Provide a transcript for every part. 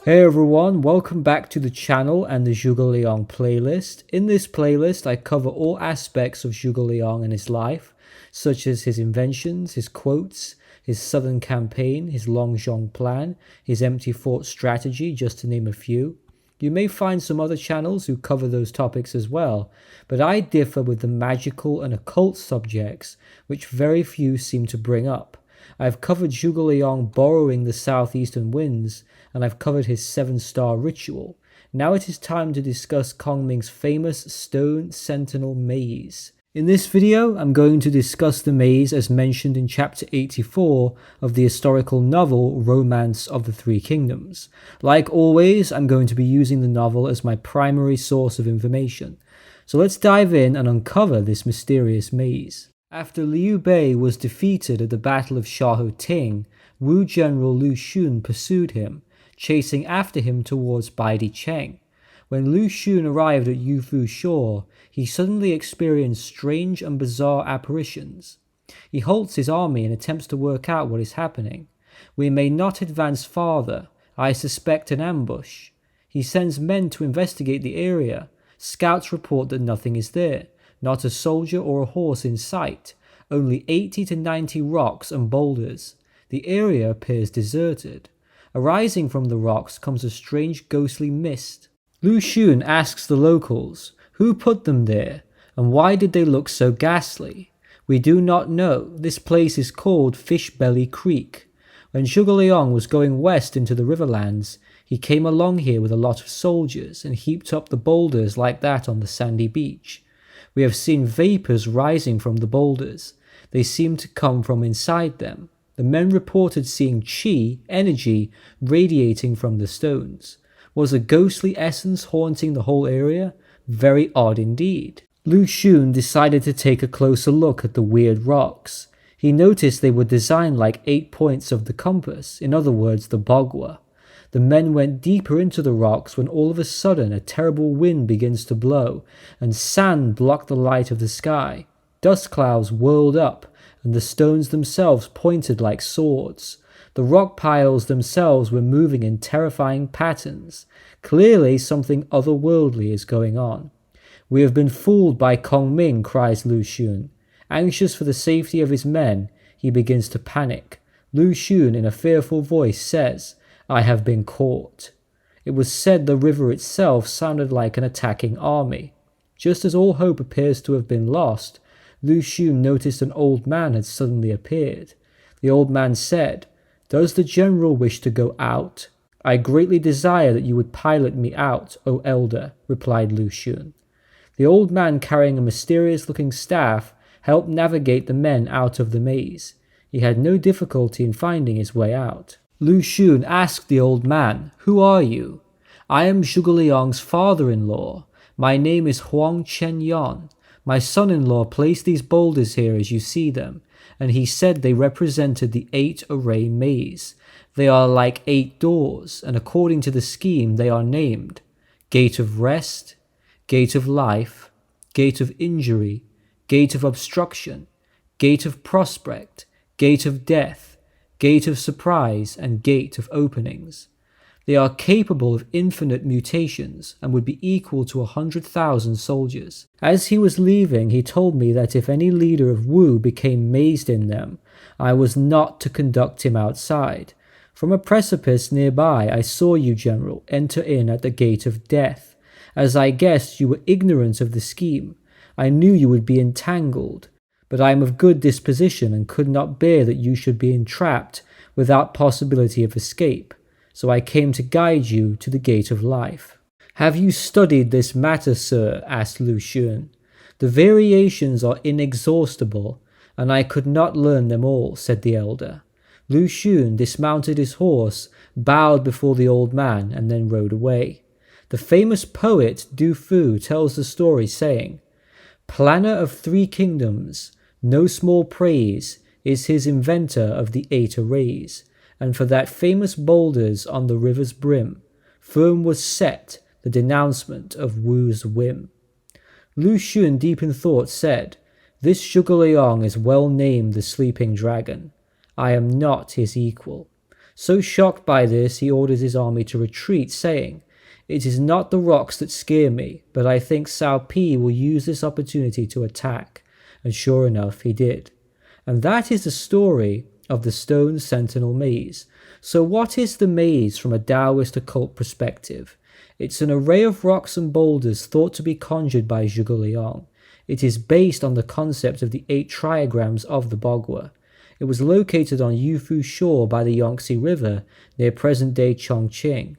Hey everyone, welcome back to the channel and the Zhuge Liang playlist. In this playlist, I cover all aspects of Zhuge Liang and his life, such as his inventions, his quotes, his southern campaign, his Longzhong plan, his empty fort strategy, just to name a few. You may find some other channels who cover those topics as well, but I differ with the magical and occult subjects, which very few seem to bring up. I've covered Zhuge Liang borrowing the southeastern winds, and I've covered his 7-star ritual. Now it is time to discuss Kong Ming's famous stone sentinel maze. In this video, I'm going to discuss the maze as mentioned in chapter 84 of the historical novel Romance of the Three Kingdoms. Like always, I'm going to be using the novel as my primary source of information. So let's dive in and uncover this mysterious maze. After Liu Bei was defeated at the Battle of Shaoting, Wu General Lu Xun pursued him, chasing after him towards Baidicheng. When Lu Xun arrived at Yufu shore, he suddenly experienced strange and bizarre apparitions. He halts his army and attempts to work out what is happening. We may not advance farther. I suspect an ambush. He sends men to investigate the area. Scouts report that nothing is there. Not a soldier or a horse in sight, only 80 to 90 rocks and boulders. The area appears deserted. Arising from the rocks comes a strange ghostly mist. Lu Xun asks the locals, who put them there, and why did they look so ghastly? We do not know. This place is called Fishbelly Creek. When Zhuge Liang was going west into the riverlands, he came along here with a lot of soldiers and heaped up the boulders like that on the sandy beach. We have seen vapors rising from the boulders. They seem to come from inside them. The men reported seeing qi, energy, radiating from the stones. Was a ghostly essence haunting the whole area? Very odd indeed. Lu Xun decided to take a closer look at the weird rocks. He noticed they were designed like 8 points of the compass, in other words, the Bagua. The men went deeper into the rocks when all of a sudden a terrible wind begins to blow, and sand blocked the light of the sky. Dust clouds whirled up, and the stones themselves pointed like swords. The rock piles themselves were moving in terrifying patterns. Clearly something otherworldly is going on. We have been fooled by Kong Ming, cries Lu Xun. Anxious for the safety of his men, he begins to panic. Lu Xun, in a fearful voice, says, I have been caught. It was said the river itself sounded like an attacking army. Just as all hope appears to have been lost, Lu Xun noticed an old man had suddenly appeared. The old man said, Does the general wish to go out? I greatly desire that you would pilot me out, O elder, replied Lu Xun. The old man, carrying a mysterious-looking staff, helped navigate the men out of the maze. He had no difficulty in finding his way out. Lu Xun asked the old man, Who are you? I am Zhuge Liang's father-in-law. My name is Huang Chenyan. My son-in-law placed these boulders here as you see them, and he said they represented the 8-array maze. They are like 8 doors, and according to the scheme they are named Gate of Rest, Gate of Life, Gate of Injury, Gate of Obstruction, Gate of Prospect, Gate of Death, Gate of Surprise, and Gate of Openings. They are capable of infinite mutations and would be equal to 100,000 soldiers. As he was leaving, he told me that if any leader of Wu became mazed in them, I was not to conduct him outside. From a precipice nearby, I saw you, General, enter in at the Gate of Death. As I guessed you were ignorant of the scheme, I knew you would be entangled. But I am of good disposition and could not bear that you should be entrapped without possibility of escape, so I came to guide you to the Gate of Life. Have you studied this matter, sir? Asked Lu Xun. The variations are inexhaustible, and I could not learn them all, said the elder. Lu Xun dismounted his horse, bowed before the old man, and then rode away. The famous poet Du Fu tells the story, saying, Planner of 3 kingdoms, no small praise is his inventor of the 8 arrays, and for that famous boulders on the river's brim, firm was set the denouncement of Wu's whim. Lu Xun, deep in thought, said, This Zhuge Liang is well named the Sleeping Dragon. I am not his equal. So shocked by this, he orders his army to retreat, saying, "It is not the rocks that scare me, but I think Cao Pi will use this opportunity to attack." And sure enough, he did. And that is the story of the stone Sentinel maze. So what is the maze from a Taoist occult perspective? It's an array of rocks and boulders thought to be conjured by Zhuge Liang. It is based on the concept of the 8 trigrams of the Bagua. It was located on Yufu shore by the Yangtze River near present-day Chongqing.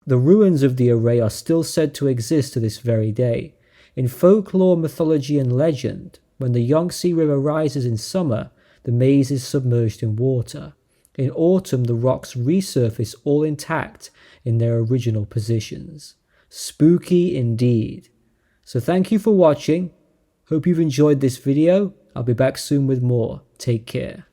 The ruins of the array are still said to exist to this very day. In folklore, mythology, and legend, when the Yangtze River rises in summer, the maze is submerged in water. In autumn, the rocks resurface all intact in their original positions. Spooky indeed. So thank you for watching. Hope you've enjoyed this video. I'll be back soon with more. Take care.